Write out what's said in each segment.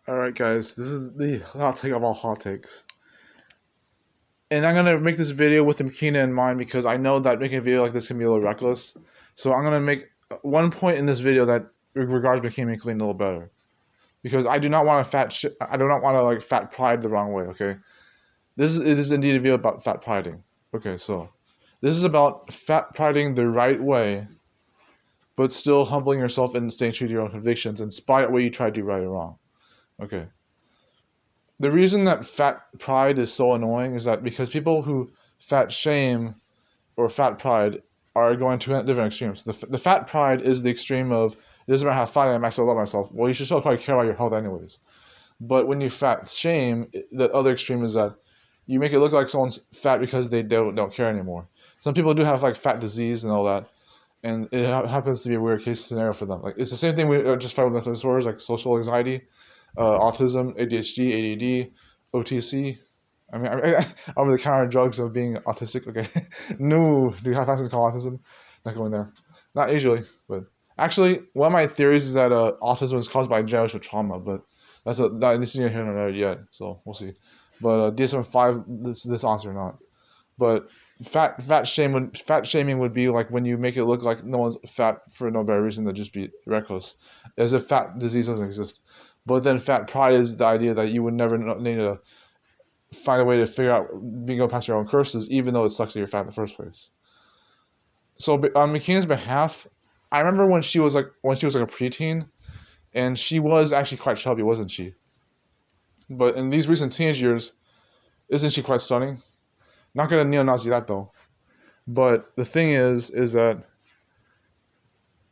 Alright, guys, this is the hot take of all hot takes. And I'm gonna make this video with the Mackena in mind because I know that making a video like this can be a little reckless. So I'm gonna make one point in this video that regards Mackena clean a little better. Because I do not want to I do not want to like fat pride the wrong way, okay? It is indeed a video about fat priding. Okay, so this is about fat priding the right way, but still humbling yourself and staying true to your own convictions in spite of what you try to do right or wrong. Okay. The reason that fat pride is so annoying is that because people who fat shame or fat pride are going to different extremes. The fat pride is the extreme of it doesn't matter how fat I am, I still love myself. Well, you should still probably care about your health anyways. But when you fat shame, the other extreme is that you make it look like someone's fat because they don't care anymore. Some people do have like fat disease and all that, and it happens to be a weird case scenario for them. Like it's the same thing we just find with mental disorders like social anxiety, autism, ADHD, ADD, OTC. I'm the counter drugs of being autistic. Okay, no, do you have something called autism? Not going there. Not usually, but actually, one of my theories is that autism is caused by generational trauma, but this isn't here nor there yet, so we'll see. But DSM-5, this answer or not. But fat shaming would be like when you make it look like no one's fat for no better reason than just be reckless, as if fat disease doesn't exist. But then fat pride is the idea that you would never need to find a way to figure out go past your own curses, even though it sucks that you're fat in the first place. So on Mackena's behalf, I remember when she was like a preteen, and she was actually quite chubby, wasn't she? But in these recent teenage years, isn't she quite stunning? Not gonna neo-Nazi that though. But the thing is that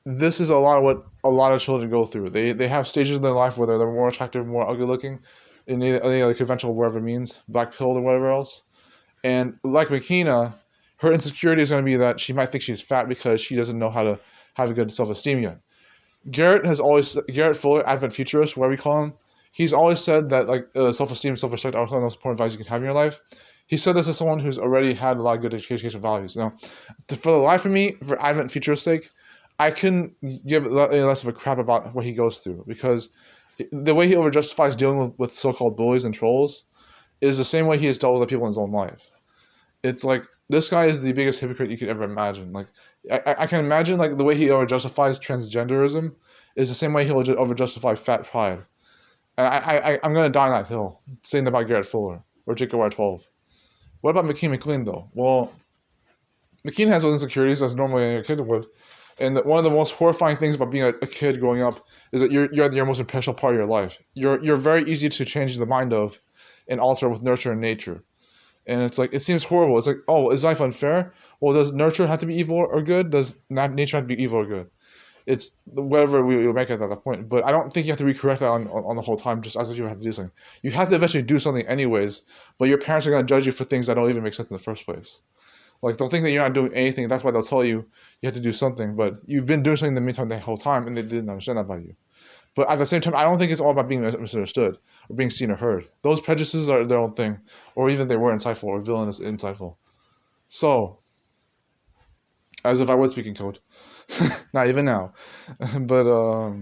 this is a lot of what a lot of children go through. They have stages in their life where they're more attractive, more ugly looking, in any other conventional whatever means, black pilled or whatever else. And like Mackena, her insecurity is going to be that she might think she's fat because she doesn't know how to have a good self-esteem yet. Garrett Fuller, Advent Futurist, whatever we call him, he's always said that like self-esteem and self-respect are some of the most important values you can have in your life. He said this as someone who's already had a lot of good educational values. Now, for the life of me, for Advent Futurist's sake, I couldn't give any less of a crap about what he goes through because the way he overjustifies dealing with so-called bullies and trolls is the same way he has dealt with the people in his own life. It's like this guy is the biggest hypocrite you could ever imagine. Like I can imagine like the way he overjustifies transgenderism is the same way he'll overjustify fat pride. And I'm gonna die on that hill saying that about Garrett Fuller or jkyr12. What about Mackena McLean though? Well, Mackena has those insecurities as normally a kid would. And one of the most horrifying things about being a kid growing up is that you're your most impressionable part of your life. You're very easy to change the mind of and alter with nurture and nature. And it's like, it seems horrible. It's like, oh, is life unfair? Well, does nurture have to be evil or good? Does nature have to be evil or good? It's whatever we make it at that point. But I don't think you have to recorrect that on the whole time just as if you have to do something. You have to eventually do something anyways, but your parents are going to judge you for things that don't even make sense in the first place. Like, they'll think that you're not doing anything. That's why they'll tell you you have to do something. But you've been doing something in the meantime the whole time, and they didn't understand that about you. But at the same time, I don't think it's all about being misunderstood or being seen or heard. Those prejudices are their own thing, or even they were insightful or villainous insightful. So, as if I was speaking code. Not even now. But,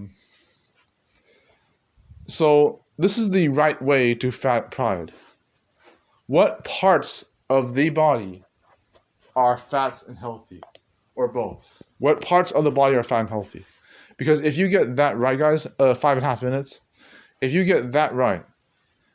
so, this is the right way to fat pride. What parts of the body are fat and healthy? Or both? What parts of the body are fat and healthy? Because if you get that right, guys, 5.5 minutes, if you get that right,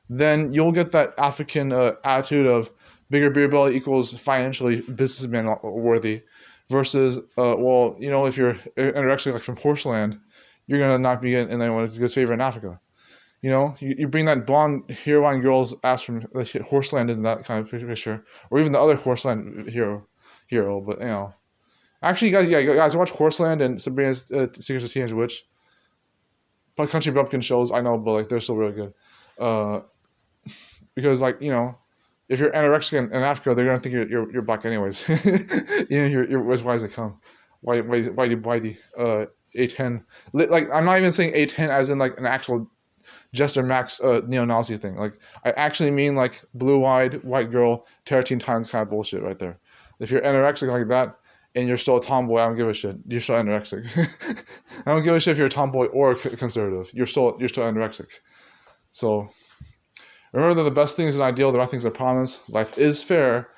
then you'll get that African attitude of bigger beer belly equals financially businessman worthy versus, well, you know, if you're anorexic like from Horseland, you're going to not be in anyone's good favor in Africa. You know, you bring that blonde heroine girl's ass from Horseland in that kind of picture, or even the other Horseland hero, but, you know. Actually, guys, I watch Horseland and Sabrina's Secrets of Teenage Witch. But country bumpkin shows, I know, but like they're still really good. Because like, you know, if you're anorexic in Africa, they're gonna think you're black anyways. You know, you're as white as they come. Whitey. A10. Like I'm not even saying A10 as in like an actual Jester Max neo-Nazi thing. Like I actually mean like blue-eyed white girl, Teen Titans kind of bullshit right there. If you're anorexic like that, and you're still a tomboy, I don't give a shit. You're still anorexic. I don't give a shit if you're a tomboy or conservative. You're still anorexic. So remember that the best things are ideal, the right things are promised. Life is fair.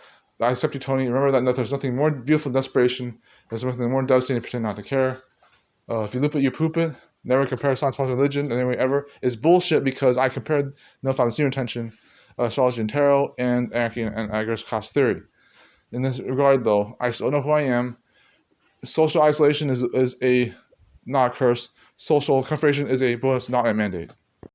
I accept you, Tony. Remember that there's nothing more beautiful than desperation. There's nothing more devastating than pretend not to care. If you loop it, you poop it. Never compare science, politics, religion, in any way ever. It's bullshit because I compared no thought and zero intention, astrology and tarot, and anarchy and Agar's class theory. In this regard, though, I still know who I am. Social isolation is a not a curse. Social confrontation is a bonus, not a mandate.